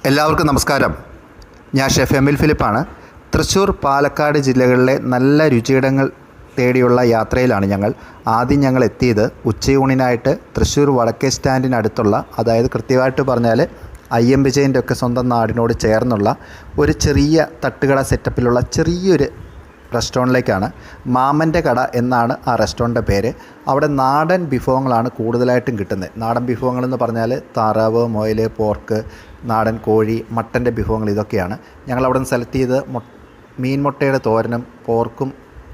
എല്ലാവർക്കും നമസ്കാരം. ഞാൻ ഷെഫ് എമിൽ ഫിലിപ്പാണ്. തൃശ്ശൂർ, പാലക്കാട് ജില്ലകളിലെ നല്ല രുചിയിടങ്ങൾ തേടിയുള്ള യാത്രയിലാണ് ഞങ്ങൾ. ആദ്യം ഞങ്ങൾ എത്തിയത് ഉച്ചയൂണിനായിട്ട് തൃശ്ശൂർ വടക്കേ സ്റ്റാൻഡിനടുത്തുള്ള, അതായത് കൃത്യമായിട്ട് പറഞ്ഞാൽ IM വിജയൻ്റെ ഒക്കെ സ്വന്തം നാടിനോട് ചേർന്നുള്ള ഒരു ചെറിയ തട്ടുകട സെറ്റപ്പിലുള്ള ചെറിയൊരു റെസ്റ്റോറൻറ്റിലേക്കാണ്. മാമൻ്റെ കട എന്നാണ് ആ റെസ്റ്റോറൻറ്റിൻ്റെ പേര്. അവിടെ നാടൻ വിഭവങ്ങളാണ് കൂടുതലായിട്ടും കിട്ടുന്നത്. നാടൻ വിഭവങ്ങളെന്ന് പറഞ്ഞാൽ താറാവ്, മുയൽ, പോർക്ക്, നാടൻ കോഴി, മട്ടൻ്റെ വിഭവങ്ങൾ ഇതൊക്കെയാണ്. ഞങ്ങളവിടെ നിന്ന് സെലക്ട് ചെയ്ത് മീൻ മുട്ടയുടെ തോരനും പോർക്കും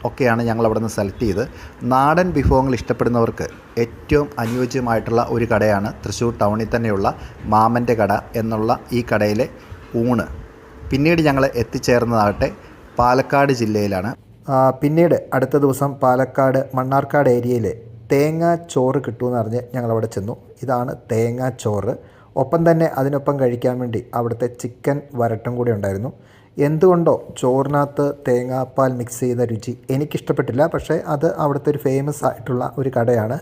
ഒക്കെയാണ് ഞങ്ങളവിടെ നിന്ന് സെലക്ട് ചെയ്ത്. നാടൻ വിഭവങ്ങൾ ഇഷ്ടപ്പെടുന്നവർക്ക് ഏറ്റവും അനുയോജ്യമായിട്ടുള്ള ഒരു കടയാണ് തൃശ്ശൂർ ടൗണിൽ തന്നെയുള്ള മാമൻ്റെ കട എന്നുള്ള ഈ കടയിലെ ഊണ്. പിന്നീട് ഞങ്ങൾ എത്തിച്ചേർന്നതാകട്ടെ പാലക്കാട് ജില്ലയിലാണ്. പിന്നീട് അടുത്ത ദിവസം പാലക്കാട് മണ്ണാർക്കാട് ഏരിയയിൽ തേങ്ങാ ചോറ് കിട്ടുമെന്ന് പറഞ്ഞ് ഞങ്ങളവിടെ ചെന്നു. ഇതാണ് തേങ്ങാ ചോറ്. ഒപ്പം തന്നെ അതിനൊപ്പം കഴിക്കാൻ വേണ്ടി അവിടുത്തെ ചിക്കൻ വരട്ടും കൂടി ഉണ്ടായിരുന്നു. എന്തുകൊണ്ടോ ചോറിനകത്ത് തേങ്ങാപ്പാൽ മിക്സ് ചെയ്ത രുചി എനിക്കിഷ്ടപ്പെട്ടില്ല. പക്ഷേ അത് അവിടുത്തെ ഒരു ഫേമസ് ആയിട്ടുള്ള ഒരു കടയാണ്.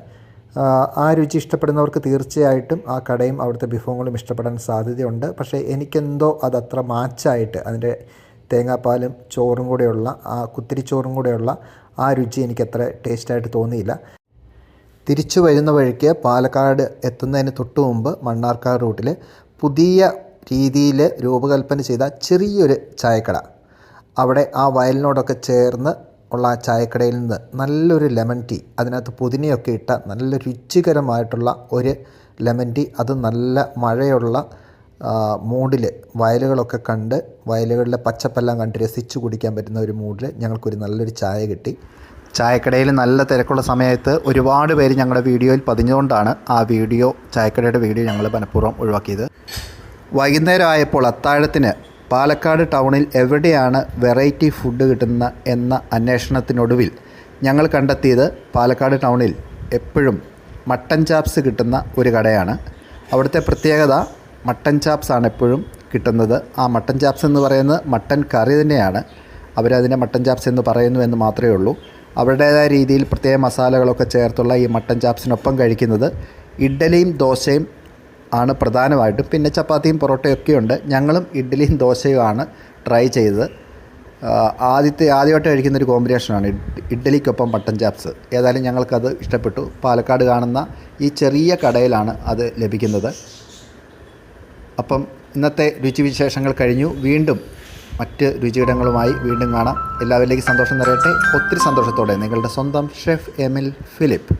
ആ രുചി ഇഷ്ടപ്പെടുന്നവർക്ക് തീർച്ചയായിട്ടും ആ കടയും അവിടുത്തെ വിഭവങ്ങളും ഇഷ്ടപ്പെടാൻ സാധ്യതയുണ്ട്. പക്ഷേ എനിക്കെന്തോ അതത്ര മാച്ചായിട്ട് അതിൻ്റെ തേങ്ങാപ്പാലും ചോറും കൂടെയുള്ള ആ കുത്തിരിച്ചോറും കൂടെയുള്ള ആ രുചി എനിക്കത്ര ടേസ്റ്റായിട്ട് തോന്നിയില്ല. തിരിച്ചു വരുന്ന വഴിക്ക് പാലക്കാട് എത്തുന്നതിന് തൊട്ട് മുമ്പ് മണ്ണാർക്കാട് റൂട്ടിൽ പുതിയ രീതിയിൽ രൂപകൽപ്പന ചെയ്ത ചെറിയൊരു ചായക്കട, അവിടെ ആ വയലിനോടൊക്കെ ചേർന്ന് ഉള്ള ആ ചായക്കടയിൽ നിന്ന് നല്ലൊരു ലെമൺ ടീ, അതിനകത്ത് പുതിനയൊക്കെ ഇട്ട നല്ല രുചികരമായിട്ടുള്ള ഒരു ലെമൺ ടീ, അത് നല്ല മഴയുള്ള മൂഡിൽ വയലുകളൊക്കെ കണ്ട് വയലുകളിലെ പച്ചപ്പെല്ലാം കണ്ട് രസിച്ചു കുടിക്കാൻ പറ്റുന്ന ഒരു മൂഡിൽ ഞങ്ങൾക്കൊരു നല്ലൊരു ചായ കിട്ടി. ചായക്കടയിൽ നല്ല തിരക്കുള്ള സമയത്ത് ഒരുപാട് പേര് ഞങ്ങളുടെ വീഡിയോയിൽ പതിഞ്ഞുകൊണ്ടാണ് ആ ചായക്കടയുടെ വീഡിയോ ഞങ്ങൾ മനഃപൂർവ്വം ഒഴിവാക്കിയത്. വൈകുന്നേരം ആയപ്പോൾ അത്താഴത്തിന് പാലക്കാട് ടൗണിൽ എവിടെയാണ് വെറൈറ്റി ഫുഡ് കിട്ടുന്ന എന്ന അന്വേഷണത്തിനൊടുവിൽ ഞങ്ങൾ കണ്ടെത്തിയത് പാലക്കാട് ടൗണിൽ എപ്പോഴും മട്ടൻ ചാപ്സ് കിട്ടുന്ന ഒരു കടയാണ്. അവിടുത്തെ പ്രത്യേകത മട്ടൻ ചാപ്സാണ് എപ്പോഴും കിട്ടുന്നത്. ആ മട്ടൻ ചാപ്സ് എന്ന് പറയുന്നത് മട്ടൻ കറി തന്നെയാണ്. അവരതിനെ മട്ടൻ ചാപ്സ് എന്ന് പറയുന്നു എന്ന് മാത്രമേ ഉള്ളൂ. അവരുടേതായ രീതിയിൽ പ്രത്യേക മസാലകളൊക്കെ ചേർത്തുള്ള ഈ മട്ടൻ ചാപ്സിനൊപ്പം കഴിക്കുന്നത് ഇഡ്ഡലിയും ദോശയും ആണ് പ്രധാനമായിട്ടും. പിന്നെ ചപ്പാത്തിയും പൊറോട്ടയും ഒക്കെ ഉണ്ട്. ഞങ്ങളും ഇഡ്ഡലിയും ദോശയുമാണ് ട്രൈ ചെയ്തത്. ആദ്യമായിട്ട് കഴിക്കുന്നൊരു കോമ്പിനേഷനാണ് ഇഡ്ഡലിക്കൊപ്പം മട്ടൻ ചാപ്സ്. ഏതായാലും ഞങ്ങൾക്കത് ഇഷ്ടപ്പെട്ടു. പാലക്കാട് കാണുന്ന ഈ ചെറിയ കടയിലാണ് അത് ലഭിക്കുന്നത്. അപ്പം ഇന്നത്തെ രുചിവിശേഷങ്ങൾ കഴിഞ്ഞു. വീണ്ടും മറ്റ് രുചിയിടങ്ങളുമായി വീണ്ടും കാണാം. എല്ലാവരിലേക്കും സന്തോഷം നിറയട്ടെ. ഒത്തിരി സന്തോഷത്തോടെ നിങ്ങളുടെ സ്വന്തം ഷെഫ് എമിൽ ഫിലിപ്പ്.